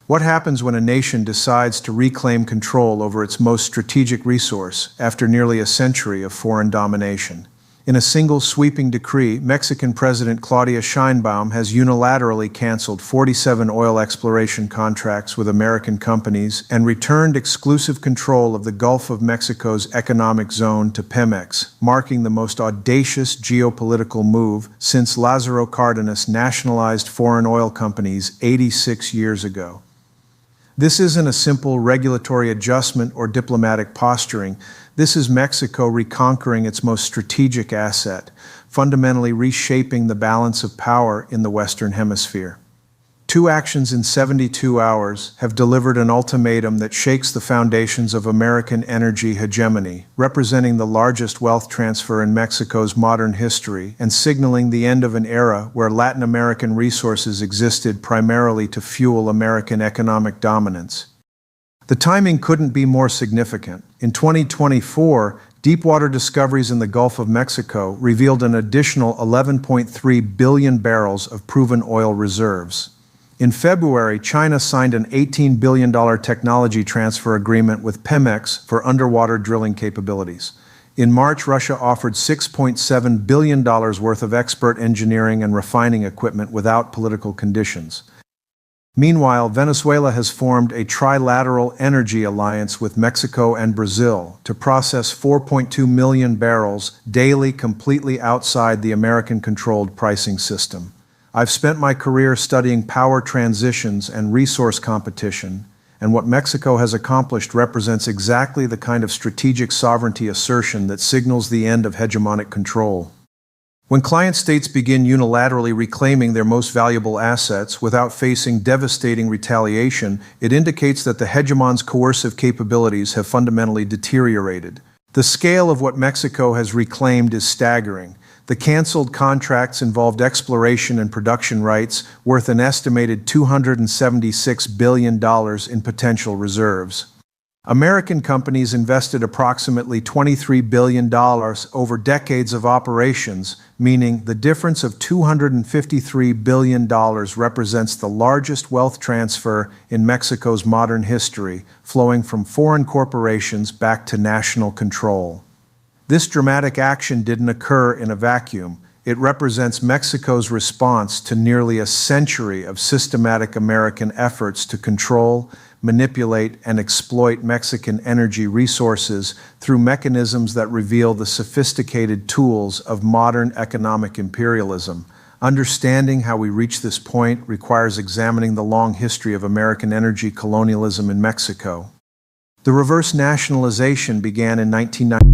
What happens when a nation decides to reclaim control over its most strategic resource after nearly a century of foreign domination? In a single sweeping decree, Mexican President Claudia Sheinbaum has unilaterally canceled 47 oil exploration contracts with American companies and returned exclusive control of the Gulf of Mexico's economic zone to Pemex, marking the most audacious geopolitical move since Lázaro Cárdenas nationalized foreign oil companies 86 years ago. This isn't a simple regulatory adjustment or diplomatic posturing. This is Mexico reconquering its most strategic asset, fundamentally reshaping the balance of power in the Western Hemisphere. Two actions in 72 hours have delivered an ultimatum that shakes the foundations of American energy hegemony, representing the largest wealth transfer in Mexico's modern history and signaling the end of an era where Latin American resources existed primarily to fuel American economic dominance. The timing couldn't be more significant. In 2024, deepwater discoveries in the Gulf of Mexico revealed an additional 11.3 billion barrels of proven oil reserves. In February, China signed an $18 billion technology transfer agreement with Pemex for underwater drilling capabilities. In March, Russia offered $6.7 billion worth of expert engineering and refining equipment without political conditions. Meanwhile, Venezuela has formed a trilateral energy alliance with Mexico and Brazil to process 4.2 million barrels daily completely outside the American-controlled pricing system. I've spent my career studying power transitions and resource competition, and what Mexico has accomplished represents exactly the kind of strategic sovereignty assertion that signals the end of hegemonic control. When client states begin unilaterally reclaiming their most valuable assets without facing devastating retaliation, it indicates that the hegemon's coercive capabilities have fundamentally deteriorated. The scale of what Mexico has reclaimed is staggering. The canceled contracts involved exploration and production rights worth an estimated $276 billion in potential reserves. American companies invested approximately $23 billion over decades of operations, meaning the difference of $253 billion represents the largest wealth transfer in Mexico's modern history, flowing from foreign corporations back to national control. This dramatic action didn't occur in a vacuum. It represents Mexico's response to nearly a century of systematic American efforts to control, manipulate, and exploit Mexican energy resources through mechanisms that reveal the sophisticated tools of modern economic imperialism. Understanding how we reach this point requires examining the long history of American energy colonialism in Mexico. The reverse nationalization began in 1990.